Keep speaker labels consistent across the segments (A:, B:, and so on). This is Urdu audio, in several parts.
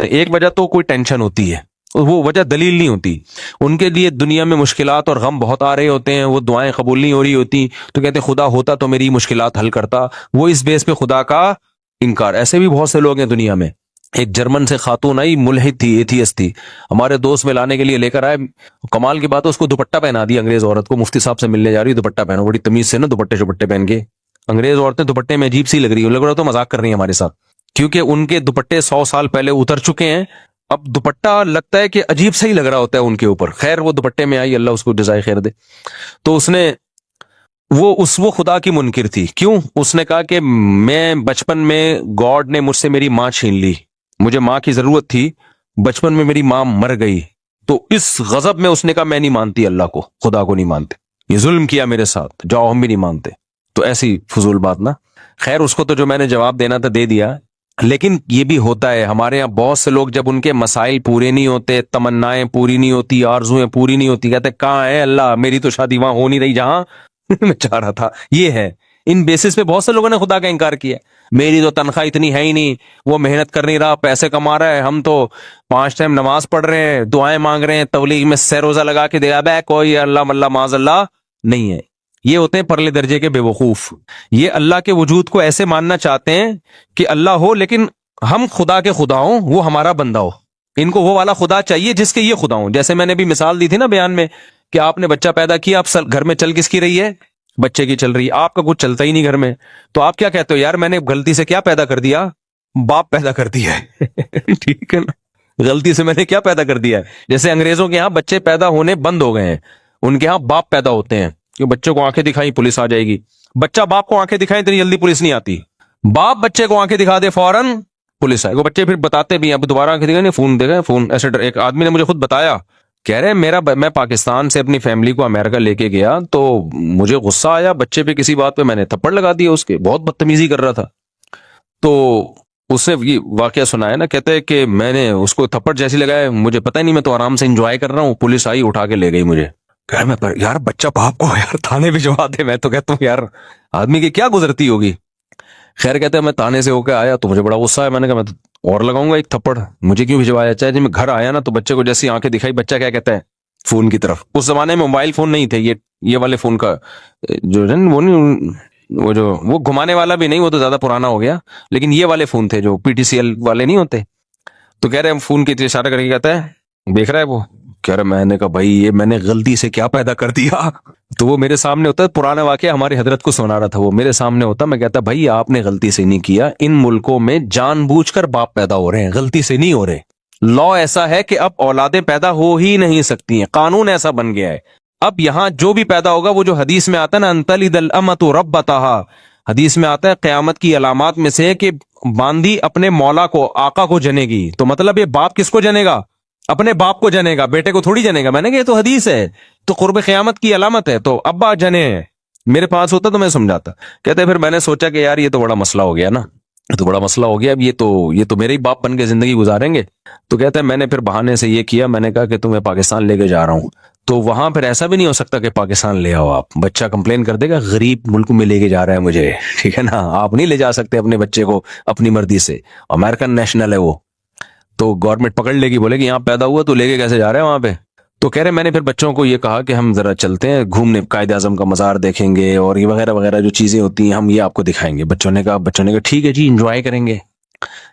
A: ایک وجہ تو کوئی ٹینشن ہوتی ہے، وہ وجہ دلیل نہیں ہوتی. ان کے لیے دنیا میں مشکلات اور غم بہت آ رہے ہوتے ہیں، وہ دعائیں قبول نہیں ہو رہی ہوتی، تو کہتے ہیں خدا ہوتا تو میری مشکلات حل کرتا. وہ اس بیس پہ خدا کا انکار. ایسے بھی بہت سے لوگ ہیں دنیا میں. ایک جرمن سے خاتون آئی، ملحد تھی، ایتھیسٹ تھی، ہمارے دوست میں لانے کے لیے لے کر آئے. کمال کی بات ہے، اس کو دوپٹہ پہنا دیا انگریز عورت کو. مفتی صاحب سے ملنے جا رہی، دوپٹہ پہنو. بڑی تمیز سے نا دوپٹے پہن کے. انگریز عورتیں دوپٹے میں عجیب سی لگ رہی ہیں، لگ رہا تو مذاق کر رہی ہیں ہمارے ساتھ، کیونکہ ان کے دوپٹے 100 سال پہلے اتر چکے ہیں. اب دوپٹہ لگتا ہے کہ عجیب سا ہی لگ رہا ہوتا ہے ان کے اوپر. خیر وہ دوپٹے میں آئی، اللہ اس کو جزائے خیر دے. تو اس نے وہ خدا کی منکر تھی. کیوں؟ اس نے کہا کہ میں بچپن میں گاڈ نے مجھ سے میری ماں چھین لی، مجھے ماں کی ضرورت تھی، بچپن میں میری ماں مر گئی. تو اس غضب میں اس نے کہا میں نہیں مانتی اللہ کو، خدا کو نہیں مانتے، یہ ظلم کیا میرے ساتھ، جاؤ ہم بھی نہیں مانتے. تو ایسی فضول بات نا. خیر اس کو تو جو میں نے جواب دینا تھا دے دیا. لیکن یہ بھی ہوتا ہے ہمارے یہاں بہت سے لوگ جب ان کے مسائل پورے نہیں ہوتے، تمنائیں پوری نہیں ہوتی، آرزویں پوری نہیں ہوتی، کہتے کہاں ہے اللہ، میری تو شادی وہاں ہو نہیں رہی جہاں میں چاہ رہا تھا. یہ ہے، ان بیسس پہ بہت سے لوگوں نے خدا کا انکار کیا. میری تو تنخواہ اتنی ہے ہی نہیں، وہ محنت کر نہیں رہا، پیسے کما رہا ہے، ہم تو 5 ٹائم نماز پڑھ رہے ہیں، دعائیں مانگ رہے ہیں، تبلیغ میں سہ روزہ لگا کے دیا بے، کوئی اللہ ملہ معاذ اللہ نہیں ہے. یہ ہوتے ہیں پرلے درجے کے بے وقوف. یہ اللہ کے وجود کو ایسے ماننا چاہتے ہیں کہ اللہ ہو لیکن ہم خدا کے خدا ہوں، وہ ہمارا بندہ ہو. ان کو وہ والا خدا چاہیے جس کے یہ خدا ہوں. جیسے میں نے بھی مثال دی تھی نا بیان میں کہ آپ نے بچہ پیدا کیا، اب گھر میں چل کس کی رہی ہے؟ بچے کی چل رہی ہے. آپ کا کچھ چلتا ہی نہیں گھر میں. تو آپ کیا کہتے ہو؟ یار میں نے غلطی سے کیا پیدا کر دیا؟ باپ پیدا کر دیا ہے. ٹھیک ہے نا، غلطی سے میں نے کیا پیدا کر دیا ہے. جیسے انگریزوں کے ہاں بچے پیدا ہونے بند ہو گئے ہیں، ان کے ہاں باپ پیدا ہوتے ہیں. کہ بچوں کو آنکھیں دکھائی پولیس آ جائے گی. بچہ باپ کو آنکھیں دکھائے اتنی جلدی پولیس نہیں آتی. باپ بچے کو آنکھیں دکھا دے فوراً پولیس آئے. وہ بچے پھر بتاتے بھی ہیں، اب دوبارہ آنکھیں دکھائے نہیں، فون دے گئے فون. ایسے ایک آدمی نے مجھے خود بتایا، کہہ رہے میں پاکستان سے اپنی فیملی کو امریکہ لے کے گیا تو مجھے غصہ آیا بچے پہ، کسی بات پہ میں نے تھپڑ لگا دیا اس کے، بہت بدتمیزی کر رہا تھا. تو اس نے یہ واقعہ سنایا نا، کہتے ہیں کہ میں نے اس کو تھپڑ جیسی لگایا، مجھے پتہ ہی نہیں، میں تو آرام سے انجوائے کر رہا ہوں، پولیس آئی اٹھا کے لے گئی مجھے. یار بچہ باپ کو یار تھانے بھجوا دے. میں تو کہتا ہوں یار آدمی کی کیا گزرتی ہوگی. خیر کہتے ہیں میں تھانے سے ہو کے آیا تو مجھے بڑا غصہ ہے، میں نے کہا میں اور لگاؤں گا ایک تھپڑ، مجھے کیوں بھجوایا. چاہے جب میں گھر آیا نا تو بچے کو جیسی آنکھیں دکھائی، بچہ کیا کہتا ہے فون کی طرف. اس زمانے میں موبائل فون نہیں تھے، یہ والے فون کا جو وہ گھمانے والا بھی نہیں، وہ تو زیادہ پرانا ہو گیا، لیکن یہ والے فون تھے جو PTCL والے نہیں ہوتے. تو کہہ رہے ہیں فون کی اشارہ کر کے کہتا ہے دیکھ رہا ہے وہ، کہہ رہا میں نے کہا بھائی یہ میں نے غلطی سے کیا پیدا کر دیا. تو وہ میرے سامنے ہوتا ہے، پرانا واقعہ ہماری حضرت کو سنا رہا تھا، وہ میرے سامنے ہوتا، میں کہتا بھائی آپ نے غلطی سے نہیں کیا، ان ملکوں میں جان بوجھ کر باپ پیدا ہو رہے ہیں، غلطی سے نہیں ہو رہے. لا ایسا ہے کہ اب اولادیں پیدا ہو ہی نہیں سکتی ہیں، قانون ایسا بن گیا ہے. اب یہاں جو بھی پیدا ہوگا، وہ جو حدیث میں آتا ہے نا انتلد الامۃ ربتہا، حدیث میں آتا ہے قیامت کی علامات میں سے کہ باندی اپنے مولا کو، آقا کو جنے گی. تو مطلب یہ باپ کس کو جنے گا؟ اپنے باپ کو جنے گا، بیٹے کو تھوڑی جنے گا. میں نے کہا یہ تو حدیث ہے، تو قرب قیامت کی علامت ہے. تو ابا جنے ہیں. میرے پاس ہوتا تو میں سمجھاتا. کہتے پھر میں نے سوچا کہ یار یہ تو بڑا مسئلہ ہو گیا نا، یہ تو بڑا مسئلہ ہو گیا، اب یہ تو میرے ہی باپ بن کے زندگی گزاریں گے. تو کہتا ہے میں نے پھر بہانے سے یہ کیا، میں نے کہا کہ تمہیں پاکستان لے کے جا رہا ہوں. تو وہاں پھر ایسا بھی نہیں ہو سکتا کہ پاکستان لے آؤ آپ، بچہ کمپلین کر دے گا غریب ملک میں لے کے جا رہا ہے مجھے، ٹھیک ہے نا. آپ نہیں لے جا سکتے اپنے بچے کو اپنی مرضی سے، امریکن نیشنل ہے وہ، تو گورنمنٹ پکڑ لے گی، بولے گی یہاں پیدا ہوا تو لے کے کیسے جا رہے ہیں وہاں پہ. تو کہہ رہے میں نے پھر بچوں کو یہ کہا کہ ہم ذرا چلتے ہیں گھومنے، قائد اعظم کا مزار دیکھیں گے اور یہ وغیرہ وغیرہ جو چیزیں ہوتی ہیں ہم یہ آپ کو دکھائیں گے. بچوں نے کہا ٹھیک ہے جی انجوائے کریں گے.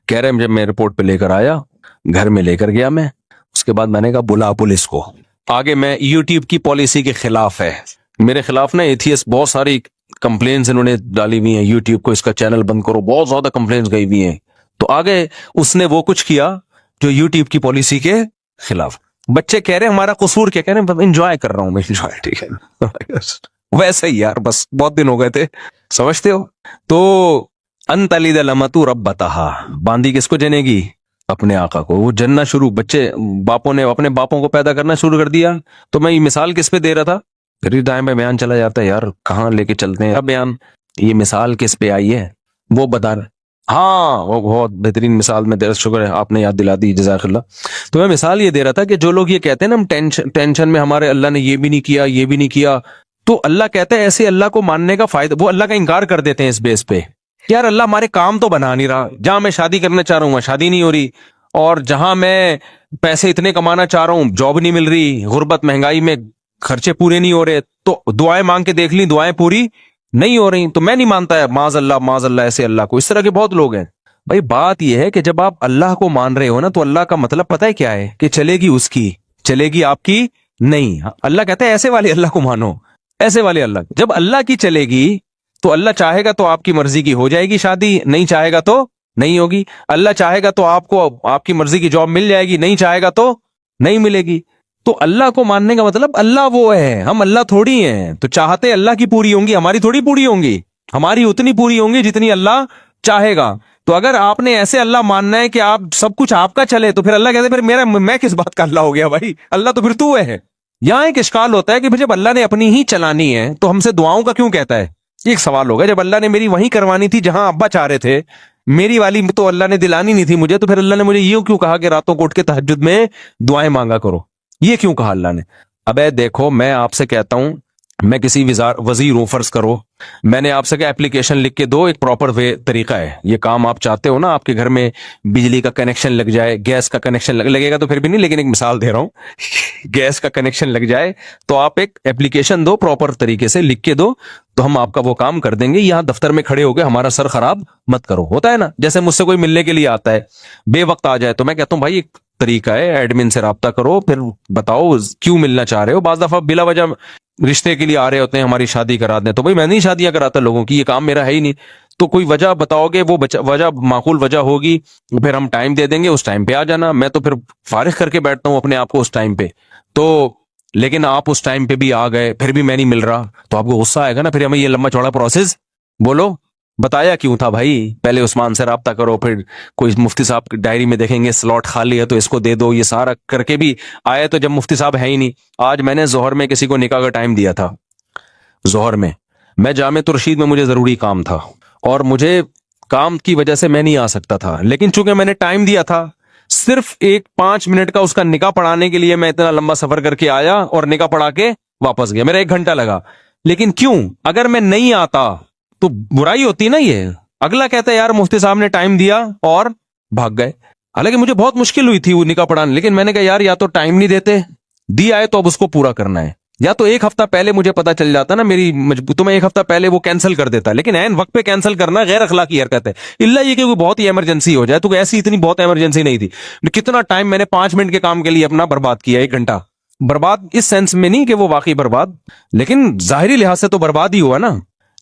A: کہہ رہے جب میں ایئرپورٹ پہ لے کر آیا، گھر میں لے کر گیا میں، اس کے بعد میں نے کہا بلا پولیس کو. آگے میں یوٹیوب کی پالیسی کے خلاف ہے، میرے خلاف نا ایتھیسٹ بہت ساری کمپلینز انہوں نے ڈالی ہوئی ہیں، یوٹیوب کو اس کا چینل بند کرو، بہت زیادہ کمپلینز گئی ہوئی ہیں. تو آگے اس نے وہ کچھ کیا جو یوٹیوب کی پالیسی کے خلاف. بچے کہہ رہے ہیں ہمارا قصور کیا، کہہ رہے ہیں انجوائے کر رہا ہوں میں، انجوائے ٹھیک ہے ویسے ہی یار بس بہت دن ہو گئے تھے، سمجھتے ہو. تو ان تلد الامۃ ربتہا، باندی کس کو جنے گی؟ اپنے آقا کو. وہ جننا شروع، بچے باپوں نے اپنے باپوں کو پیدا کرنا شروع کر دیا. تو میں یہ مثال کس پہ دے رہا تھا، پھر ٹائم پہ بیان چلا جاتا ہے یار کہاں لے کے چلتے ہیں. اب بیان یہ مثال کس پہ آئی ہے وہ بتا رہے. ہاں وہ بہت بہترین مثال، میں دیر شکر ہے آپ نے یاد دلا دی، جزاک اللہ. تو میں مثال یہ دے رہا تھا کہ جو لوگ یہ کہتے ہیں نا ہم ٹینشن میں ہمارے اللہ نے یہ بھی نہیں کیا یہ بھی نہیں کیا، تو اللہ کہتا ہے ایسے اللہ کو ماننے کا فائدہ، وہ اللہ کا انکار کر دیتے ہیں اس بیس پہ، یار اللہ ہمارے کام تو بنا نہیں رہا، جہاں میں شادی کرنا چاہ رہا ہوں وہاں شادی نہیں ہو رہی، اور جہاں میں پیسے اتنے کمانا چاہ رہا ہوں جاب نہیں مل رہی, غربت مہنگائی میں خرچے پورے نہیں ہو رہے, تو دعائیں مانگ کے دیکھ لی دعائیں پوری نہیں ہو رہی, تو میں نہیں مانتا ہے معاذ اللہ ایسے اللہ کو. اس طرح کے بہت لوگ ہیں. بھائی بات یہ ہے کہ جب آپ اللہ کو مان رہے ہو نا تو اللہ کا مطلب پتہ ہے کیا ہے, کہ چلے گی اس کی, چلے گی آپ کی نہیں. اللہ کہتا ہے ایسے والے اللہ کو مانو, ایسے والے اللہ. جب اللہ کی چلے گی تو اللہ چاہے گا تو آپ کی مرضی کی ہو جائے گی شادی, نہیں چاہے گا تو نہیں ہوگی. اللہ چاہے گا تو آپ کو آپ کی مرضی کی جاب مل جائے گی, نہیں چاہے گا تو نہیں ملے گی. تو اللہ کو ماننے کا مطلب اللہ وہ ہے, ہم اللہ تھوڑی ہیں. تو چاہتے اللہ کی پوری ہوں گی, ہماری تھوڑی پوری ہوں گی, ہماری اتنی پوری ہوں گی جتنی اللہ چاہے گا. تو اگر آپ نے ایسے اللہ ماننا ہے کہ آپ سب کچھ آپ کا چلے, تو پھر اللہ کہتے ہیں پھر میں کس بات کا اللہ ہو گیا بھائی, اللہ تو پھر تو ہے. یہاں ایک اشکال ہوتا ہے کہ جب اللہ نے اپنی ہی چلانی ہے تو ہم سے دعاؤں کا کیوں کہتا ہے. یہ ایک سوال ہوگا. جب اللہ نے میری وہیں کروانی تھی جہاں ابا چاہ رہے تھے, میری والی تو اللہ نے دلانی نہیں تھی مجھے, تو پھر اللہ نے مجھے یہ کیوں کہا کہ راتوں کو اٹھ کے تہجد میں دعائیں مانگا کرو, یہ کیوں کہا اللہ نے. ابے دیکھو میں آپ سے کہتا ہوں, میں کسی وزیر ہوں فرض کرو, میں نے آپ سے کہا اپلیکیشن لکھ کے دو, ایک پراپر طریقہ ہے. یہ کام آپ چاہتے ہو نا, آپ کے گھر میں بجلی کا کنیکشن لگ جائے, گیس کا کنیکشن لگے گا تو پھر بھی نہیں, لیکن ایک مثال دے رہا ہوں, گیس کا کنیکشن لگ جائے تو آپ ایک اپلیکیشن دو, پراپر طریقے سے لکھ کے دو, تو ہم آپ کا وہ کام کر دیں گے. یہاں دفتر میں کھڑے ہو کے ہمارا سر خراب مت کرو. ہوتا ہے نا, جیسے مجھ سے کوئی ملنے کے لیے آتا ہے بے وقت آ جائے, تو میں کہتا ہوں بھائی ایک طریقہ ہے, ایڈمن سے رابطہ کرو, پھر بتاؤ کیوں ملنا چاہ رہے ہو. بعض دفعہ بلا وجہ رشتے کے لیے آ رہے ہوتے ہیں, ہماری شادی کرا دیں, تو بھائی میں نہیں شادیاں کراتا لوگوں کی, یہ کام میرا ہے ہی نہیں. تو کوئی وجہ بتاؤ گے, وہ وجہ معقول وجہ ہوگی, پھر ہم ٹائم دے دیں گے, اس ٹائم پہ آ جانا. میں تو پھر فارغ کر کے بیٹھتا ہوں اپنے آپ کو اس ٹائم پہ. تو لیکن آپ اس ٹائم پہ بھی آ گئے, پھر بھی میں نہیں مل رہا, تو آپ کو غصہ آئے گا نا. پھر ہمیں یہ لمبا چوڑا پروسیس بولو بتایا کیوں تھا بھائی. پہلے عثمان سے رابطہ کرو, پھر کوئی مفتی صاحب کی ڈائری میں دیکھیں گے سلاٹ خالی ہے تو اس کو دے دو, یہ سارا کر کے بھی آئے تو جب مفتی صاحب ہے ہی نہیں. آج میں نے ظہر میں کسی کو نکاح کا ٹائم دیا تھا, ظہر میں جامع رشید میں مجھے ضروری کام تھا, اور مجھے کام کی وجہ سے میں نہیں آ سکتا تھا, لیکن چونکہ میں نے ٹائم دیا تھا, صرف 5 منٹ کا اس کا نکاح پڑھانے کے لیے میں اتنا لمبا سفر کر کے آیا اور نکاح پڑھا کے واپس گیا. میرا 1 گھنٹہ لگا. لیکن کیوں, اگر میں نہیں آتا تو برائی ہوتی نا. یہ اگلا کہتا ہے یار مفتی صاحب نے ٹائم دیا اور بھاگ گئے. حالانکہ مجھے بہت مشکل ہوئی تھی وہ نکاح پڑھانے, لیکن میں نے کہا یار یا تو ٹائم نہیں دیتے, دیا ہے تو اب اس کو پورا کرنا ہے, یا تو 1 ہفتہ پہلے مجھے پتا چل جاتا نا میری تو میں 1 ہفتہ پہلے وہ کینسل کر دیتا. لیکن عین وقت پہ کینسل کرنا غیر اخلاقی حرکت ہے, الا یہ کہ کوئی بہت ہی ایمرجنسی ہو جائے. تو ایسی اتنی بہت ایمرجنسی نہیں تھی. کتنا ٹائم میں نے 5 منٹ کے کام کے لیے اپنا برباد کیا, 1 گھنٹہ برباد. اس سینس میں نہیں کہ وہ واقعی برباد, لیکن ظاہری لحاظ سے تو برباد ہی ہوا نا.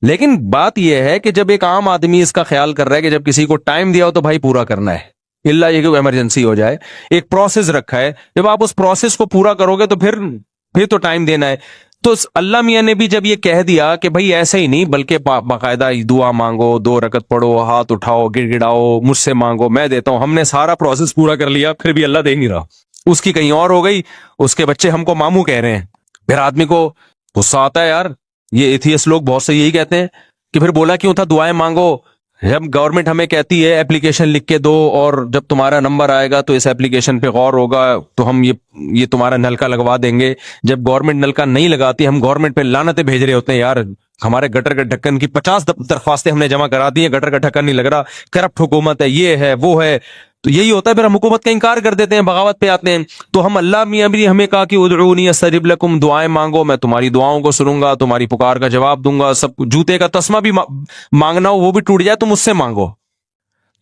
A: لیکن بات یہ ہے کہ جب ایک عام آدمی اس کا خیال کر رہا ہے کہ جب کسی کو ٹائم دیا ہو تو بھائی پورا کرنا ہے, الا یہ کہ ایمرجنسی ہو جائے. ایک پروسیس رکھا ہے, جب آپ اس پروسیس کو پورا کرو گے تو پھر تو ٹائم دینا ہے. تو اللہ میاں نے بھی جب یہ کہہ دیا کہ بھائی ایسے ہی نہیں بلکہ باقاعدہ دعا مانگو, 2 رکعت پڑھو, ہاتھ اٹھاؤ, گڑ گڑاؤ, مجھ سے مانگو میں دیتا ہوں. ہم نے سارا پروسیس پورا کر لیا, پھر بھی اللہ دے نہیں رہا. اس کی کہیں اور ہو گئی, اس کے بچے ہم کو ماموں کہہ رہے ہیں. پھر آدمی کو غصہ آتا ہے یار. یہ ایتھیسٹ لوگ بہت سے یہی کہتے ہیں کہ پھر بولا کیوں تھا دعائیں مانگو, جب گورنمنٹ ہمیں کہتی ہے اپلیکیشن لکھ کے دو, اور جب تمہارا نمبر آئے گا تو اس اپلیکیشن پہ غور ہوگا تو ہم یہ تمہارا نلکا لگوا دیں گے. جب گورنمنٹ نلکا نہیں لگاتی, ہم گورنمنٹ پہ لعنتیں بھیج رہے ہوتے ہیں یار, ہمارے گٹر کے ڈھکن کی 50 درخواستیں ہم نے جمع کرا دی ہیں, گٹر کا ڈھکن نہیں لگ رہا, کرپٹ حکومت ہے, یہ ہے وہ ہے. تو یہی ہوتا ہے, پھر ہم حکومت کا انکار کر دیتے ہیں, بغاوت پہ آتے ہیں. تو ہم اللہ میاں بھی ہمیں کہا کہ ادعونی استجب لکم, دعائیں مانگو میں تمہاری دعاؤں کو سنوں گا, تمہاری پکار کا جواب دوں گا. سب جوتے کا تسمہ بھی مانگنا ہو وہ بھی ٹوٹ جائے تو مجھ سے مانگو.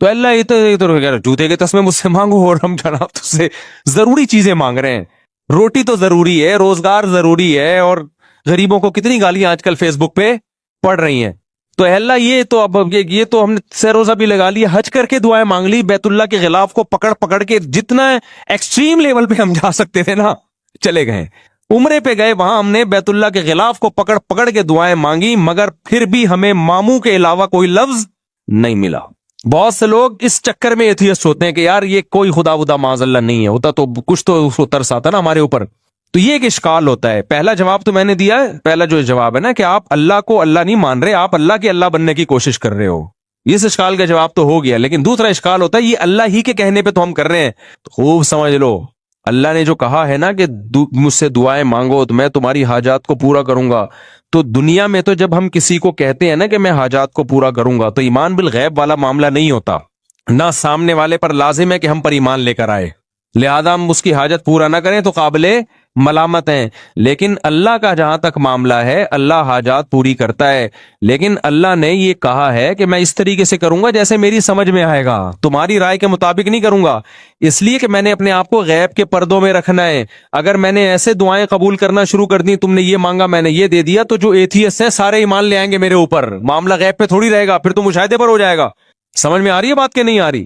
A: تو اللہ یہ تو جوتے کے تسمے مجھ سے مانگو, اور ہم جناب تجھ سے ضروری چیزیں مانگ رہے ہیں. روٹی تو ضروری ہے, روزگار ضروری ہے, اور غریبوں کو کتنی گالیاں آج کل فیس بک پہ پڑ رہی ہیں. تو اللہ یہ تو ہم نے سروزہ بھی لگا لیا, حج کر کے دعائیں مانگ لی, بیت اللہ کے غلاف کو پکڑ کے جتنا ایکسٹریم لیول پہ ہم جا سکتے تھے نا چلے گئے. عمرے پہ گئے, وہاں ہم نے بیت اللہ کے غلاف کو پکڑ کے دعائیں مانگی, مگر پھر بھی ہمیں ماموں کے علاوہ کوئی لفظ نہیں ملا. بہت سے لوگ اس چکر میں ایتھیسٹ ہوتے ہیں کہ یار یہ کوئی خدا ودا معاذ اللہ نہیں ہے, ہوتا تو کچھ تو اس کو ترس آتا نا ہمارے اوپر. تو یہ ایک اشکال ہوتا ہے. پہلا جواب تو میں نے دیا ہے, پہلا جو جواب ہے نا کہ آپ اللہ کو اللہ نہیں مان رہے, آپ اللہ کے اللہ بننے کی کوشش کر رہے ہو. اس اشکال کا جواب تو ہو گیا. لیکن دوسرا اشکال ہوتا ہے یہ اللہ ہی کے کہنے پہ تو ہم کر رہے ہیں. تو خوب سمجھ لو, اللہ نے جو کہا ہے نا کہ مجھ سے دعائیں مانگو تو میں تمہاری حاجات کو پورا کروں گا, تو دنیا میں تو جب ہم کسی کو کہتے ہیں نا کہ میں حاجات کو پورا کروں گا, تو ایمان بالغیب والا معاملہ نہیں ہوتا. نہ سامنے والے پر لازم ہے کہ ہم پر ایمان لے کر آئے، لہذا ہم اس کی حاجت پورا نہ کریں تو قابل ملامت ہیں۔ لیکن اللہ کا جہاں تک معاملہ ہے، اللہ حاجات پوری کرتا ہے، لیکن اللہ نے یہ کہا ہے کہ میں اس طریقے سے کروں گا جیسے میری سمجھ میں آئے گا، تمہاری رائے کے مطابق نہیں کروں گا، اس لیے کہ میں نے اپنے آپ کو غیب کے پردوں میں رکھنا ہے۔ اگر میں نے ایسے دعائیں قبول کرنا شروع کر دی، تم نے یہ مانگا میں نے یہ دے دیا، تو جو ایتھیسٹ ہیں سارے ایمان لے آئیں گے میرے اوپر، معاملہ غیب پہ تھوڑی رہے گا، پھر تو مشاہدے پر ہو جائے گا۔ سمجھ میں آ رہی ہے بات کہ نہیں آ رہی؟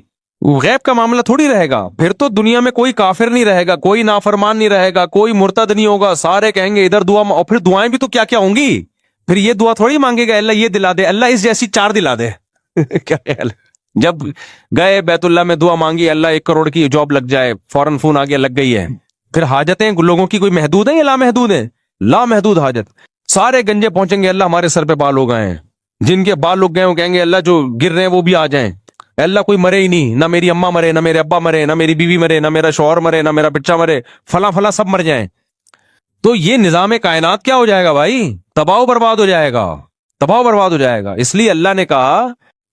A: غیب کا معاملہ تھوڑی رہے گا، پھر تو دنیا میں کوئی کافر نہیں رہے گا، کوئی نافرمان نہیں رہے گا، کوئی مرتد نہیں ہوگا، سارے کہیں گے ادھر دعا، اور پھر دعائیں بھی تو کیا کیا ہوں گی، پھر یہ دعا تھوڑی مانگے گا اللہ یہ دلا دے، اللہ اس جیسی 4 دلا دے کیا خیال ہے؟ جب گئے بیت اللہ میں دعا مانگی اللہ 1 کروڑ کی جاب لگ جائے، فوراً فون آ گیا لگ گئی ہے۔ پھر حاجتیں لوگوں کی کوئی محدود ہیں یا لامحدود ہیں؟ لامحدود حاجت، سارے گنجے پہنچیں گے اللہ ہمارے سر پہ بال ہو گئے ہیں، جن کے بال لگ گئے وہ کہیں گے اللہ جو گر رہے ہیں وہ بھی آ جائیں، اللہ کوئی مرے ہی نہیں، نہ میری اماں مرے، نہ میرے ابا مرے، نہ میری بیوی مرے، نہ میرا شوہر مرے، نہ میرا بچہ مرے، فلاں فلاں سب مر جائیں۔ تو یہ نظام کائنات کیا ہو جائے گا بھائی؟ تباہ و برباد ہو جائے گا، تباہ و برباد ہو جائے گا۔ اس لیے اللہ نے کہا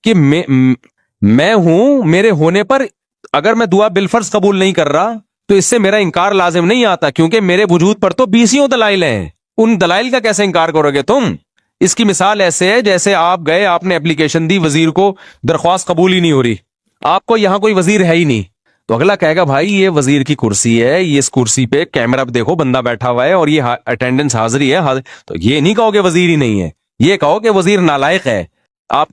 A: کہ میں ہوں، میرے ہونے پر اگر میں دعا بالفرض قبول نہیں کر رہا تو اس سے میرا انکار لازم نہیں آتا، کیونکہ میرے وجود پر تو 20 دلائل ہیں، ان دلائل کا کیسے انکار کرو گے تم؟ اس کی مثال ایسے ہے جیسے آپ گئے، آپ نے اپلیکیشن دی، وزیر کو درخواست قبول ہی نہیں ہو رہی، آپ کو یہاں کوئی وزیر ہے ہی نہیں، تو اگلا کہے گا بھائی یہ وزیر کی کرسی ہے، یہ اس کرسی پہ کیمرہ دیکھو بندہ بیٹھا ہوا ہے اور یہ اٹینڈنس حاضری ہے، تو یہ نہیں کہو کہ وزیر ہی نہیں ہے، یہ کہو کہ وزیر نالائق ہے، آپ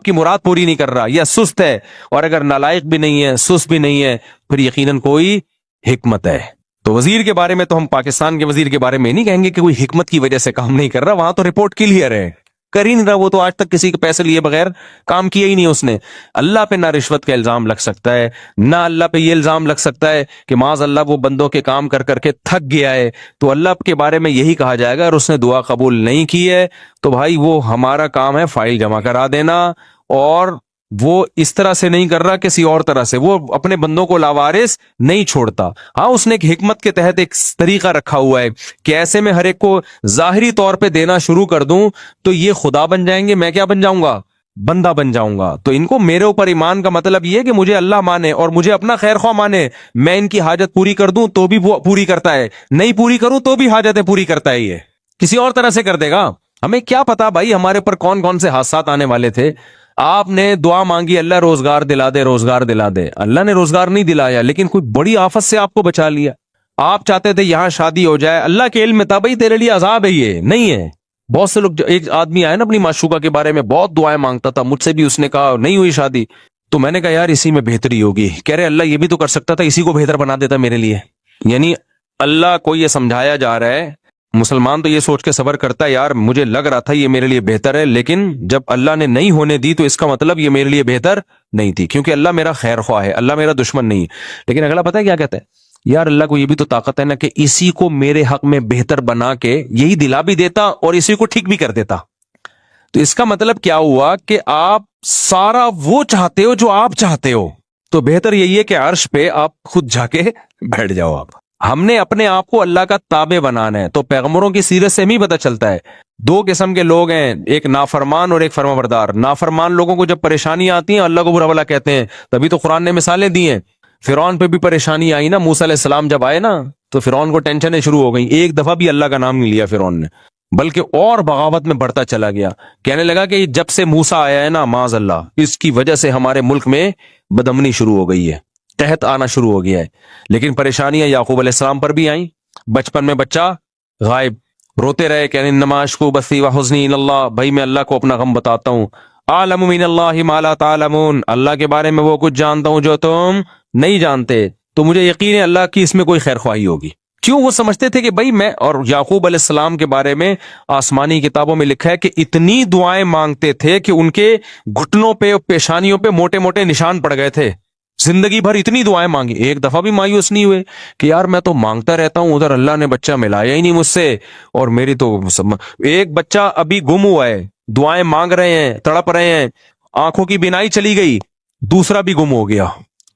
A: کی مراد پوری نہیں کر رہا یا سست ہے، اور اگر نالائق بھی نہیں ہے سست بھی نہیں ہے پھر یقیناً کوئی حکمت ہے۔ تو وزیر کے بارے میں تو ہم پاکستان کے وزیر کے بارے میں نہیں کہیں گے کہ کوئی حکمت کی وجہ سے کام نہیں کر رہا، وہاں تو رپورٹ کلیئر ہے، کر ہی نہیں رہا، وہ تو آج تک کسی کے پیسے لیے بغیر کام کیا ہی نہیں اس نے۔ اللہ پہ نہ رشوت کا الزام لگ سکتا ہے، نہ اللہ پہ یہ الزام لگ سکتا ہے کہ معاذ اللہ وہ بندوں کے کام کر کر کے تھک گیا ہے، تو اللہ کے بارے میں یہی کہا جائے گا اور اس نے دعا قبول نہیں کی ہے تو بھائی وہ ہمارا کام ہے فائل جمع کرا دینا، اور وہ اس طرح سے نہیں کر رہا کسی اور طرح سے، وہ اپنے بندوں کو لاوارث نہیں چھوڑتا۔ ہاں اس نے ایک حکمت کے تحت ایک طریقہ رکھا ہوا ہے کہ ایسے میں ہر ایک کو ظاہری طور پہ دینا شروع کر دوں تو یہ خدا بن جائیں گے، میں کیا بن جاؤں گا؟ بندہ بن جاؤں گا۔ تو ان کو میرے اوپر ایمان کا مطلب یہ ہے کہ مجھے اللہ مانے اور مجھے اپنا خیر خواہ مانے، میں ان کی حاجت پوری کر دوں تو بھی پوری کرتا ہے، نہیں پوری کروں تو بھی حاجتیں پوری کرتا ہے، یہ کسی اور طرح سے کر دے گا۔ ہمیں کیا پتا بھائی ہمارے اوپر کون کون سے حادثات آنے والے تھے۔ آپ نے دعا مانگی اللہ روزگار دلا دے، روزگار دلا دے، اللہ نے روزگار نہیں دلایا لیکن کوئی بڑی آفت سے آپ کو بچا لیا۔ آپ چاہتے تھے یہاں شادی ہو جائے، اللہ کے علم میں تھا بھائی تیرے لیے عذاب ہے، یہ نہیں ہے۔ بہت سے لوگ، ایک آدمی آیا نا اپنی معشوقہ کے بارے میں بہت دعائیں مانگتا تھا، مجھ سے بھی اس نے کہا نہیں ہوئی شادی، تو میں نے کہا یار اسی میں بہتری ہوگی، کہہ رہے اللہ یہ بھی تو کر سکتا تھا، اسی کو بہتر بنا دیتا میرے لیے۔ یعنی اللہ کو یہ سمجھایا جا رہا ہے، مسلمان تو یہ سوچ کے صبر کرتا ہے یار مجھے لگ رہا تھا یہ میرے لیے بہتر ہے، لیکن جب اللہ نے نہیں ہونے دی تو اس کا مطلب یہ میرے لیے بہتر نہیں تھی، کیونکہ اللہ میرا خیر خواہ ہے، اللہ میرا دشمن نہیں ہے۔ لیکن اگلا پتہ ہے کیا کہتا ہے؟ یار اللہ کو یہ بھی تو طاقت ہے نا کہ اسی کو میرے حق میں بہتر بنا کے یہی دلا بھی دیتا اور اسی کو ٹھیک بھی کر دیتا۔ تو اس کا مطلب کیا ہوا کہ آپ سارا وہ چاہتے ہو جو آپ چاہتے ہو، تو بہتر یہی ہے کہ عرش پہ آپ خود جا کے بیٹھ جاؤ۔ آپ ہم نے اپنے آپ کو اللہ کا تابع بنانا ہے، تو پیغمبروں کی سیرت سے ہمیں پتہ چلتا ہے 2 قسم کے لوگ ہیں، ایک نافرمان اور ایک فرمانبردار۔ نافرمان لوگوں کو جب پریشانی آتی ہیں اللہ کو برا بھلا کہتے ہیں، تبھی تو قرآن نے مثالیں دی ہیں۔ فرعون پہ بھی پریشانی آئی نا، موسیٰ علیہ السلام جب آئے نا تو فرعون کو ٹینشنیں شروع ہو گئیں، ایک دفعہ بھی اللہ کا نام نہیں لیا فرعون نے، بلکہ اور بغاوت میں بڑھتا چلا گیا، کہنے لگا کہ جب سے موسیٰ آیا ہے نا معاذ اللہ اس کی وجہ سے ہمارے ملک میں بدامنی شروع ہو گئی ہے، قحط آنا شروع ہو گیا ہے۔ لیکن پریشانیاں یعقوب علیہ السلام پر بھی آئیں، بچپن میں بچہ غائب، روتے رہے کہ انما اشکو بثی وحزنی الی اللہ، بھائی میں اللہ کو اپنا غم بتاتا ہوں، اعلم من اللہ ما لا تعلمون، اللہ کے بارے میں وہ کچھ جانتا ہوں جو تم نہیں جانتے، تو مجھے یقین ہے اللہ کی اس میں کوئی خیر خواہی ہوگی۔ کیوں؟ وہ سمجھتے تھے کہ بھائی میں، اور یعقوب علیہ السلام کے بارے میں آسمانی کتابوں میں لکھا ہے کہ اتنی دعائیں مانگتے تھے کہ ان کے گھٹنوں پہ پیشانیوں پہ موٹے موٹے نشان پڑ گئے تھے، زندگی بھر اتنی دعائیں مانگی، ایک دفعہ بھی مایوس نہیں ہوئے کہ یار میں تو مانگتا رہتا ہوں ادھر اللہ نے بچہ ملایا ہی نہیں مجھ سے، اور میری تو ایک بچہ ابھی گم ہوا ہے، دعائیں مانگ رہے ہیں، تڑپ رہے ہیں، آنکھوں کی بینائی چلی گئی، دوسرا بھی گم ہو گیا۔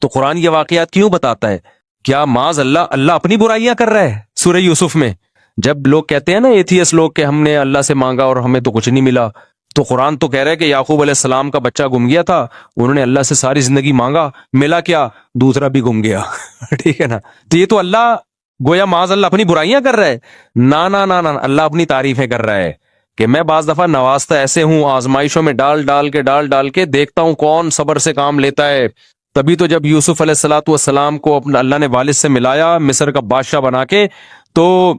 A: تو قرآن یہ واقعات کیوں بتاتا ہے؟ کیا معاذ اللہ اپنی برائیاں کر رہا ہے؟ سورہ یوسف میں جب لوگ کہتے ہیں نا ایتھیس لوگ کہ ہم نے اللہ سے مانگا اور ہمیں تو کچھ نہیں ملا، تو قرآن تو کہہ رہا ہے کہ یعقوب علیہ السلام کا بچہ گم گیا تھا, انہوں نے اللہ سے ساری زندگی مانگا, ملا کیا؟ دوسرا بھی گم گیا. ٹھیک ہے نا. تو یہ تو اللہ گویا معاذ اللہ اپنی برائیاں کر رہا ہے. نا نا نا نا, اللہ اپنی تعریفیں کر رہا ہے کہ میں بعض دفعہ نوازتا ایسے ہوں, آزمائشوں میں ڈال کے دیکھتا ہوں کون صبر سے کام لیتا ہے. تبھی تو جب یوسف علیہ الصلوۃ والسلام کو اپنا اللہ نے والد سے ملایا مصر کا بادشاہ بنا کے, تو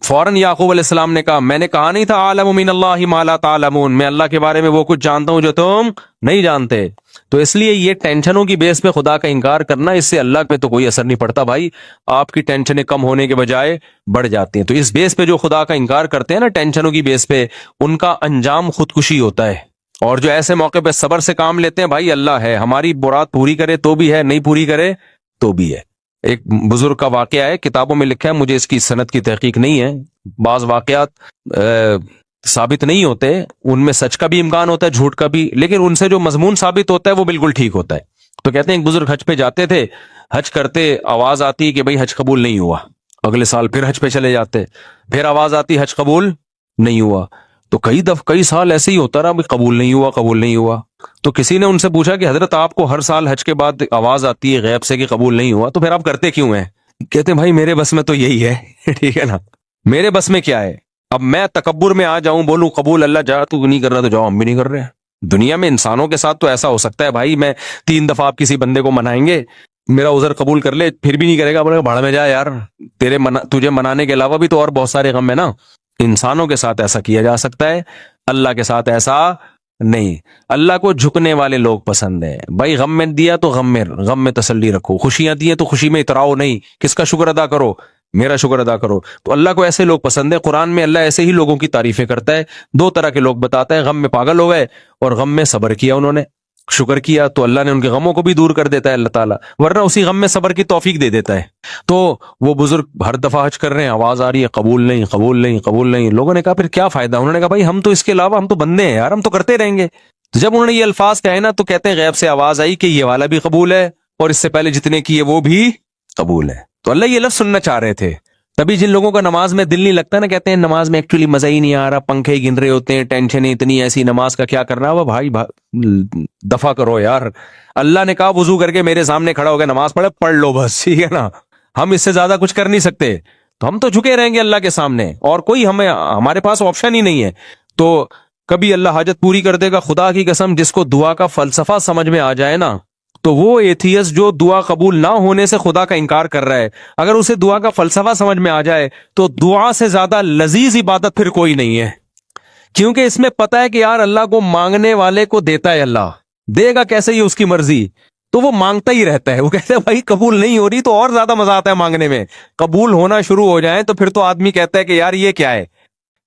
A: فوراً یعقوب علیہ السلام نے کہا میں نے کہا نہیں تھا عالم من اللہ ما لا تعلمون, میں اللہ کے بارے میں وہ کچھ جانتا ہوں جو تم نہیں جانتے. تو اس لیے یہ ٹینشنوں کی بیس پہ خدا کا انکار کرنا, اس سے اللہ پہ تو کوئی اثر نہیں پڑتا بھائی, آپ کی ٹینشنیں کم ہونے کے بجائے بڑھ جاتی ہیں. تو اس بیس پہ جو خدا کا انکار کرتے ہیں نا ٹینشنوں کی بیس پہ, ان کا انجام خودکشی ہوتا ہے. اور جو ایسے موقع پہ صبر سے کام لیتے ہیں, بھائی اللہ ہے, ہماری مراد پوری کرے تو بھی ہے, نہیں پوری کرے تو بھی ہے. ایک بزرگ کا واقعہ ہے, کتابوں میں لکھا ہے, مجھے اس کی سند کی تحقیق نہیں ہے, بعض واقعات ثابت نہیں ہوتے, ان میں سچ کا بھی امکان ہوتا ہے, جھوٹ کا بھی, لیکن ان سے جو مضمون ثابت ہوتا ہے وہ بالکل ٹھیک ہوتا ہے. تو کہتے ہیں ایک بزرگ حج پہ جاتے تھے, حج کرتے آواز آتی کہ بھئی حج قبول نہیں ہوا, اگلے سال پھر حج پہ چلے جاتے, پھر آواز آتی حج قبول نہیں ہوا. تو کئی سال ایسے ہی ہوتا رہا, قبول نہیں ہوا. تو کسی نے ان سے پوچھا کہ حضرت آپ کو ہر سال حج کے بعد آواز آتی ہے غیب سے کہ قبول نہیں ہوا, تو پھر آپ کرتے کیوں ہیں؟ کہتے ہیں بھائی میرے بس میں تو یہی ہے. ٹھیک ہے نا, میرے بس میں کیا ہے, اب میں تکبر میں آ جاؤں, بولوں قبول اللہ جا, تو نہیں کر رہا تو جاؤ, ہم بھی نہیں کر رہے ہیں. دنیا میں انسانوں کے ساتھ تو ایسا ہو سکتا ہے بھائی, میں 3 دفعہ آپ کسی بندے کو منائیں گے, میرا عذر قبول کر لے, پھر بھی نہیں کرے گا, بولے بھاڑ میں جا یار, تجھے منانے کے علاوہ بھی تو اور بہت سارے غم ہے نا. انسانوں کے ساتھ ایسا کیا جا سکتا ہے, اللہ کے ساتھ ایسا نہیں. اللہ کو جھکنے والے لوگ پسند ہیں بھائی, غم میں دیا تو غم میں تسلی رکھو, خوشیاں دی تو خوشی میں اتراؤ نہیں, کس کا شکر ادا کرو, میرا شکر ادا کرو. تو اللہ کو ایسے لوگ پسند ہے. قرآن میں اللہ ایسے ہی لوگوں کی تعریفیں کرتا ہے. 2 طرح کے لوگ بتاتا ہے, غم میں پاگل ہو گئے اور غم میں صبر کیا, انہوں نے شکر کیا تو اللہ نے ان کے غموں کو بھی دور کر دیتا ہے اللہ تعالیٰ, ورنہ اسی غم میں صبر کی توفیق دے دیتا ہے. تو وہ بزرگ ہر دفعہ حج کر رہے ہیں, آواز آ رہی ہے قبول نہیں. لوگوں نے کہا پھر کیا فائدہ؟ انہوں نے کہا بھائی ہم تو اس کے علاوہ ہم تو بندے ہیں یار, ہم تو کرتے رہیں گے. تو جب انہوں نے یہ الفاظ کہے نا, تو کہتے ہیں غیب سے آواز آئی کہ یہ والا بھی قبول ہے اور اس سے پہلے جتنے کیے وہ بھی قبول ہے. تو اللہ یہ لفظ سننا چاہ رہے تھے. تبھی جن لوگوں کا نماز میں دل نہیں لگتا نا, کہتے ہیں نماز میں ایکچولی مزہ ہی نہیں آ رہا, پنکھے ہی گن رہے ہوتے ہیں, ٹینشن اتنی ایسی, نماز کا کیا کرنا. وہ بھائی دفع کرو یار, اللہ نے کہا وضو کر کے میرے سامنے کھڑا ہو گیا نماز پڑھ لو بس, ٹھیک ہے نا. ہم اس سے زیادہ کچھ کر نہیں سکتے, تو ہم تو جھکے رہیں گے اللہ کے سامنے, اور کوئی ہمارے پاس آپشن ہی نہیں ہے. تو کبھی اللہ حاجت پوری کر دے گا. خدا کی قسم, جس کو دعا کا فلسفہ سمجھ میں آ جائے نا, تو وہ ایتھیس جو دعا قبول نہ ہونے سے خدا کا انکار کر رہا ہے, اگر اسے دعا کا فلسفہ سمجھ میں آ جائے تو دعا سے زیادہ لذیذ عبادت پھر کوئی نہیں ہے. کیونکہ اس میں پتہ ہے کہ یار اللہ کو مانگنے والے کو دیتا ہے, اللہ دے گا کیسے ہی اس کی مرضی, تو وہ مانگتا ہی رہتا ہے. وہ کہتا ہے بھائی قبول نہیں ہو رہی تو اور زیادہ مزہ آتا ہے مانگنے میں, قبول ہونا شروع ہو جائے تو پھر تو آدمی کہتا ہے کہ یار یہ کیا ہے,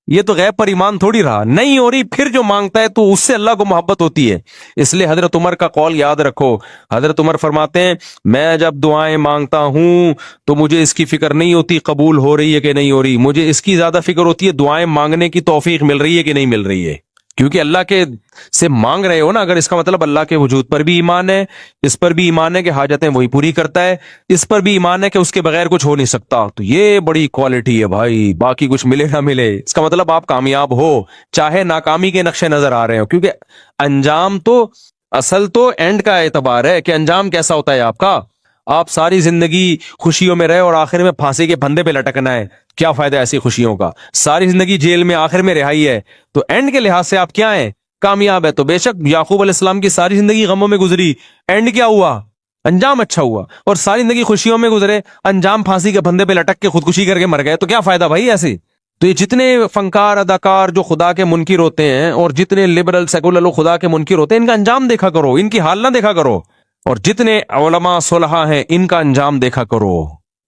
A: یہ تو غیب پر ایمان تھوڑی رہا. نہیں ہو رہی, پھر جو مانگتا ہے تو اس سے اللہ کو محبت ہوتی ہے. اس لیے حضرت عمر کا قول یاد رکھو. حضرت عمر فرماتے ہیں میں جب دعائیں مانگتا ہوں تو مجھے اس کی فکر نہیں ہوتی قبول ہو رہی ہے کہ نہیں ہو رہی, مجھے اس کی زیادہ فکر ہوتی ہے دعائیں مانگنے کی توفیق مل رہی ہے کہ نہیں مل رہی ہے. کیونکہ اللہ کے سے مانگ رہے ہو نا, اگر اس کا مطلب اللہ کے وجود پر بھی ایمان ہے, اس پر بھی ایمان ہے کہ حاجتیں وہی پوری کرتا ہے, اس پر بھی ایمان ہے کہ اس کے بغیر کچھ ہو نہیں سکتا, تو یہ بڑی کوالٹی ہے بھائی. باقی کچھ ملے نہ ملے, اس کا مطلب آپ کامیاب ہو, چاہے ناکامی کے نقشے نظر آ رہے ہو. کیونکہ انجام تو اصل تو اینڈ کا اعتبار ہے کہ انجام کیسا ہوتا ہے آپ کا. آپ ساری زندگی خوشیوں میں رہے اور آخر میں پھانسی کے پھندے پہ لٹکنا ہے, کیا فائدہ ایسی خوشیوں کا. ساری زندگی جیل میں, آخر میں رہائی ہے, تو اینڈ کے لحاظ سے آپ کیا ہیں, کامیاب ہے. تو بے شک یعقوب علیہ السلام کی ساری زندگی غموں میں گزری, اینڈ کیا ہوا, انجام اچھا ہوا. اور ساری زندگی خوشیوں میں گزرے, انجام پھانسی کے پھندے پہ لٹک کے خودکشی کر کے مر گئے, تو کیا فائدہ بھائی ایسے. تو یہ جتنے فنکار اداکار جو خدا کے منکر ہوتے ہیں, اور جتنے لبرل سیکولر لوگ خدا کے منکر ہوتے ہیں, ان کا انجام دیکھا کرو, ان کی حال نہ دیکھا کرو. اور جتنے علماء صلحاء ہیں ان کا انجام دیکھا کرو,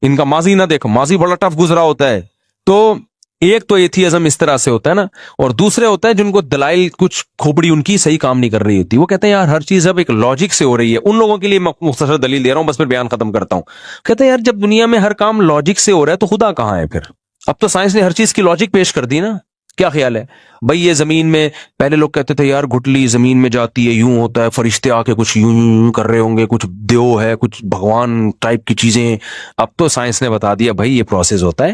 A: ان کا ماضی نہ دیکھو, ماضی بڑا ٹف گزرا ہوتا ہے. تو ایک تو ایتھیزم اس طرح سے ہوتا ہے نا, اور دوسرے ہوتا ہے جن کو دلائل کچھ کھوپڑی ان کی صحیح کام نہیں کر رہی ہوتی. وہ کہتے ہیں یار ہر چیز اب ایک لاجک سے ہو رہی ہے. ان لوگوں کے لیے میں مختصر دلیل دے رہا ہوں, بس پھر بیان ختم کرتا ہوں. کہتے ہیں یار جب دنیا میں ہر کام لاجک سے ہو رہا ہے تو خدا کہاں ہے پھر. اب تو سائنس نے ہر چیز کی لاجک پیش کر دی نا. کیا خیال ہے بھائی, یہ زمین میں پہلے لوگ کہتے تھے یار گٹلی زمین میں جاتی ہے, یوں ہوتا ہے, فرشتے آ کے کچھ یوں کر رہے ہوں گے, کچھ دیو ہے, کچھ بھگوان ٹائپ کی چیزیں. اب تو سائنس نے بتا دیا بھائی یہ پروسیس ہوتا ہے,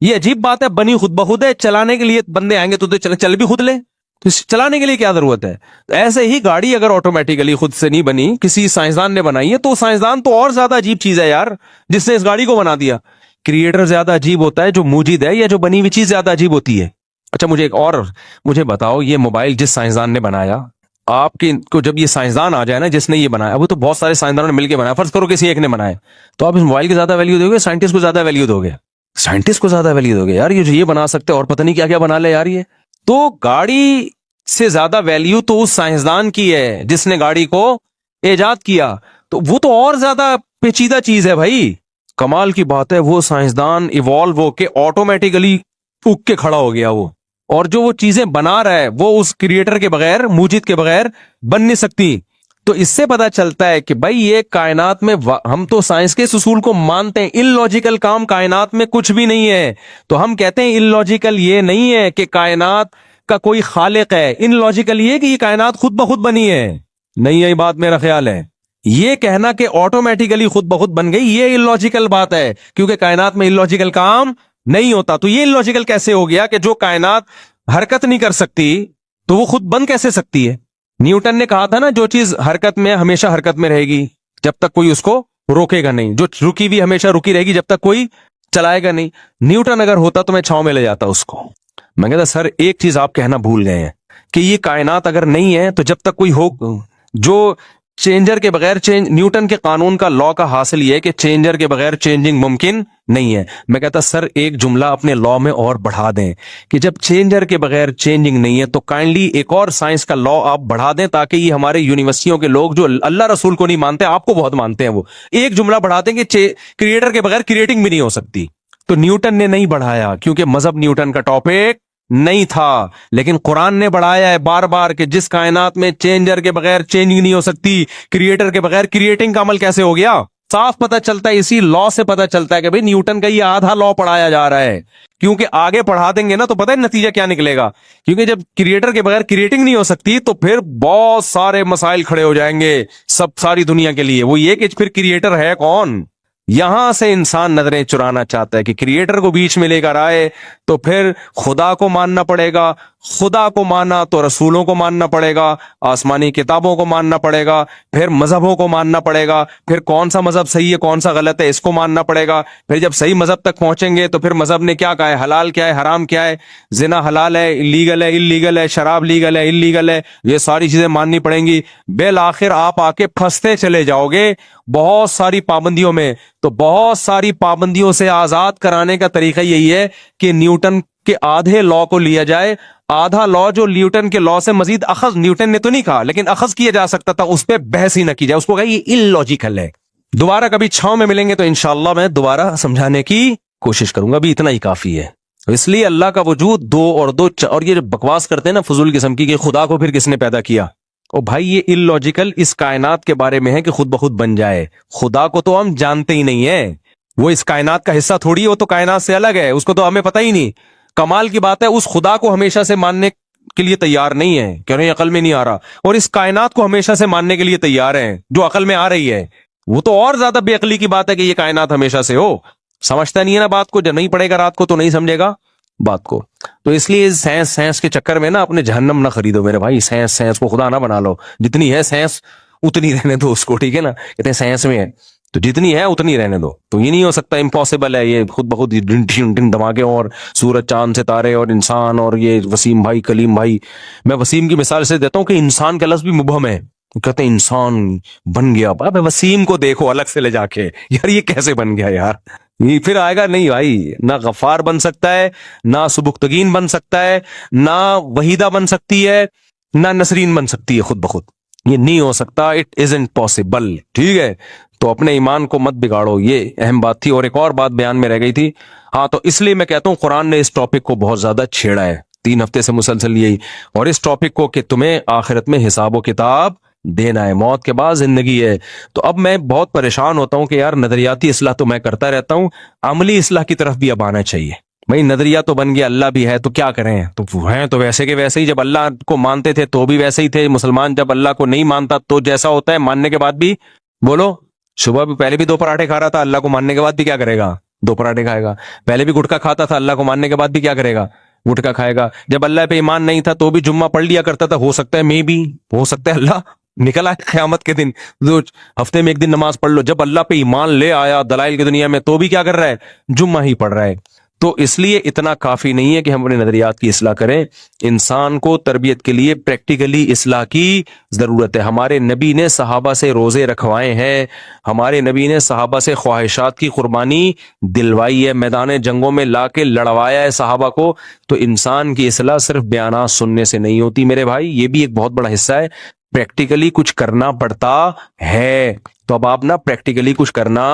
A: یہ عجیب بات ہے, بنی خود بخود ہے, چلانے کے لیے بندے آئیں گے تو چل بھی خود لے, تو چلانے کے لیے کیا ضرورت ہے؟ ایسے ہی گاڑی اگر آٹومیٹیکلی خود سے نہیں بنی, کسی سائنسدان نے بنائی ہے, تو سائنسدان تو اور زیادہ عجیب چیز ہے یار, جس نے اس گاڑی کو بنا دیا. کریٹر زیادہ عجیب ہوتا ہے جو موجود ہے, یا جو بنی ہوئی چیز زیادہ عجیب ہوتی ہے؟ اچھا مجھے بتاؤ, یہ موبائل جس سائنسدان نے بنایا, آپ کی کو جب یہ سائنسدان آ جائے نا جس نے یہ بنایا, وہ تو بہت سارے سائنسدانوں نے مل کے بنایا, فرض کرو کسی ایک نے بنایا, تو آپ اس موبائل کی زیادہ ویلیو دو گے, سائنٹسٹ کو زیادہ ویلیو دو گے؟ سائنٹسٹ کو زیادہ ویلیو دو گے یار, یہ جو یہ بنا سکتے اور پتہ نہیں کیا کیا بنا لے یار. یہ تو گاڑی سے زیادہ ویلیو تو اس سائنسدان کی ہے جس نے گاڑی کو ایجاد کیا, تو وہ تو اور زیادہ پیچیدہ چیز ہے بھائی. کمال کی بات ہے, وہ سائنسدان ایوالو ہو کے آٹومیٹیکلی اگ کے کھڑا ہو گیا وہ, اور جو وہ چیزیں بنا رہا ہے وہ اس کریٹر کے بغیر, موجد کے بغیر بن نہیں سکتی. تو اس سے پتا چلتا ہے کہ بھائی یہ کائنات میں, ہم تو سائنس کے اصول کو مانتے ہیں, ان لاجیکل کام کائنات میں کچھ بھی نہیں ہے, تو ہم کہتے ہیں ان لاجیکل یہ نہیں ہے کہ کائنات کا کوئی خالق ہے, ان لاجیکل یہ کہ یہ کائنات خود بخود بنی ہے. نہیں, یہی بات میرا خیال ہے. یہ کہنا کہ آٹومیٹیکلی خود بخود بن گئی, یہ ان لاجیکل بات ہے, کیونکہ کائنات میں ان لاجیکل کام نہیں ہوتا. تو یہ ان لاجیکل کیسے ہو گیا کہ جو کائنات حرکت نہیں کر سکتی تو وہ خود بن کیسے سکتی ہے؟ نیوٹن نے کہا تھا نا, جو چیز حرکت میں ہمیشہ حرکت میں رہے گی جب تک کوئی اس کو روکے گا نہیں, جو رکی بھی ہمیشہ رکی رہے گی جب تک کوئی چلائے گا نہیں. نیوٹن اگر ہوتا تو میں چھاؤں میں لے جاتا اس کو. میں کہتا سر ایک چیز آپ کہنا بھول گئے ہیں, کہ یہ کائنات اگر نہیں ہے تو جب تک کوئی ہو, جو چینجر کے بغیر نیوٹن کے قانون کا لا کا حاصل یہ ہے کہ چینجر کے بغیر چینجنگ ممکن نہیں ہے. میں کہتا سر ایک جملہ اپنے لا میں اور بڑھا دیں کہ جب چینجر کے بغیر چینجنگ نہیں ہے تو کائنڈلی ایک اور سائنس کا لا آپ بڑھا دیں, تاکہ یہ ہمارے یونیورسٹیوں کے لوگ جو اللہ رسول کو نہیں مانتے, آپ کو بہت مانتے ہیں, وہ ایک جملہ بڑھا دیں کہ کریٹر کے بغیر کریٹنگ بھی نہیں ہو سکتی. تو نیوٹن نے نہیں بڑھایا کیونکہ مذہب نیوٹن کا ٹاپک نہیں تھا, لیکن قرآن نے بڑھایا ہے بار بار کہ جس کائنات میں چینجر کے بغیر چینجنگ نہیں ہو سکتی, کریٹر کے بغیر کریٹنگ کا عمل کیسے ہو گیا؟ صاف پتہ چلتا ہے, اسی لا سے پتہ چلتا ہے کہ بھئی نیوٹن کا یہ آدھا لا پڑھایا جا رہا ہے, کیونکہ آگے پڑھا دیں گے نا تو پتہ ہے نتیجہ کیا نکلے گا, کیونکہ جب کریٹر کے بغیر کریٹنگ نہیں ہو سکتی تو پھر بہت سارے مسائل کھڑے ہو جائیں گے ساری دنیا کے لیے. وہ یہ کہ پھر کریٹر ہے کون؟ یہاں سے انسان نظریں چرانا چاہتا ہے کہ کریٹر کو بیچ میں لے کر آئے تو پھر خدا کو ماننا پڑے گا, خدا کو مانا تو رسولوں کو ماننا پڑے گا, آسمانی کتابوں کو ماننا پڑے گا, پھر مذہبوں کو ماننا پڑے گا, پھر کون سا مذہب صحیح ہے کون سا غلط ہے اس کو ماننا پڑے گا. پھر جب صحیح مذہب تک پہنچیں گے تو پھر مذہب نے کیا کہا ہے, حلال کیا ہے حرام کیا ہے, زنا حلال ہے لیگل ہے انلیگل ہے, شراب لیگل ہے انلیگل ہے, یہ ساری چیزیں ماننی پڑیں گی. بالآخر آپ آ کے پھنستے چلے جاؤ گے بہت ساری پابندیوں میں. تو بہت ساری پابندیوں سے آزاد کرانے کا طریقہ یہی ہے کہ نیوٹن کے آدھے لا کو لیا جائے, آدھا لا جو نیوٹن کے لا سے مزید اخذ, نیوٹن نے تو نہیں کہا لیکن اخذ کیا جا سکتا تھا, اس پہ بحث ہی نہ کی جائے, اس کو کہا یہ ان لاجیکل ہے. دوبارہ کبھی چھاؤں میں ملیں گے تو انشاءاللہ میں دوبارہ سمجھانے کی کوشش کروں گا, ابھی اتنا ہی کافی ہے. اس لیے اللہ کا وجود دو اور یہ جو بکواس کرتے ہیں نا فضول قسم کی کہ خدا کو پھر کس نے پیدا کیا, او بھائی یہ ان لاجیکل اس کائنات کے بارے میں ہے کہ خود بخود بن جائے. خدا کو تو ہم جانتے ہی نہیں ہیں, وہ اس کائنات کا حصہ تھوڑی ہے, وہ تو کائنات سے الگ ہے, اس کو تو ہمیں پتہ ہی نہیں. کمال کی بات ہے اس خدا کو ہمیشہ سے ماننے کے لیے تیار نہیں ہے, کہہ رہے ہیں عقل میں نہیں آ رہا, اور اس کائنات کو ہمیشہ سے ماننے کے لیے تیار ہیں جو عقل میں آ رہی ہے. وہ تو اور زیادہ بے عقلی کی بات ہے کہ یہ کائنات ہمیشہ سے ہو. سمجھتا نہیں ہے نا بات کو, جب نہیں پڑھے گا رات کو تو نہیں سمجھے گا بات کو. تو اس لیے سائنس کے چکر میں نا اپنے جہنم نہ خریدو میرے بھائی, سائنس کو خدا نہ بنا لو. جتنی ہے سائنس اتنی رہنے دو اس کو, ٹھیک ہے نا, کہتے ہیں سائنس میں ہے تو جتنی ہے اتنی رہنے دو. تو یہ نہیں ہو سکتا, امپاسبل ہے یہ خود بخود دھماکے اور سورج چاند ستارے اور انسان اور یہ وسیم بھائی کلیم بھائی. میں وسیم کی مثال سے دیتا ہوں کہ انسان کا لفظ بھی مبہم ہے, کہتے ہیں انسان بن گیا. اب وسیم کو دیکھو الگ سے لے جا کے, یار یہ کیسے بن گیا یار, یہ پھر آئے گا نہیں بھائی. نہ غفار بن سکتا ہے, نہ سبکتگین بن سکتا ہے, نہ وحیدہ بن سکتی ہے, نہ نسرین بن سکتی ہے خود بخود. یہ نہیں ہو سکتا, اٹ ازنٹ پاسبل. ٹھیک ہے, تو اپنے ایمان کو مت بگاڑو, یہ اہم بات تھی. اور ایک اور بات بیان میں رہ گئی تھی, ہاں تو اس لیے میں کہتا ہوں قرآن نے اس ٹاپک کو بہت زیادہ چھیڑا ہے 3 ہفتے سے مسلسل یہی, اور اس ٹاپک کو کہ تمہیں آخرت میں حساب و کتاب دینا ہے, موت کے بعد زندگی ہے. تو اب میں بہت پریشان ہوتا ہوں کہ یار نظریاتی اصلاح تو میں کرتا رہتا ہوں, عملی اصلاح کی طرف بھی اب آنا چاہیے. بھائی نظریہ تو بن گیا, اللہ بھی ہے تو کیا کریں, تو ہیں تو ویسے کے ویسے ہی. جب اللہ کو مانتے تھے تو بھی ویسے ہی تھے. مسلمان جب اللہ کو نہیں مانتا تو جیسا ہوتا ہے, ماننے کے بعد بھی بولو, صبح بھی پہلے بھی 2 پراٹھے کھا رہا تھا, اللہ کو ماننے کے بعد بھی کیا کرے گا, دو پراٹھے کھائے گا. پہلے بھی گٹکا کھاتا تھا, اللہ کو ماننے کے بعد بھی کیا کرے گا؟ گٹکا کھائے گا. جب اللہ پہ ایمان نہیں تھا تو بھی جمعہ پڑھ لیا کرتا تھا, ہو سکتا ہے میں بھی, ہو سکتا ہے اللہ نکلا ہے قیامت کے دن ہفتے میں ایک دن نماز پڑھ لو. جب اللہ پہ ایمان لے آیا دلائل کی دنیا میں تو بھی کیا کر رہا ہے؟ جمعہ ہی پڑھ رہا ہے. تو اس لیے اتنا کافی نہیں ہے کہ ہم اپنے نظریات کی اصلاح کریں, انسان کو تربیت کے لیے پریکٹیکلی اصلاح کی ضرورت ہے. ہمارے نبی نے صحابہ سے روزے رکھوائے ہیں, ہمارے نبی نے صحابہ سے خواہشات کی قربانی دلوائی ہے, میدان جنگوں میں لا کے لڑوایا ہے صحابہ کو. تو انسان کی اصلاح صرف بیانات سننے سے نہیں ہوتی میرے بھائی, یہ بھی ایک بہت بڑا حصہ ہے, پریکٹیکلی کچھ کرنا پڑتا ہے. تو اب آپ نا پریکٹیکلی کچھ کرنا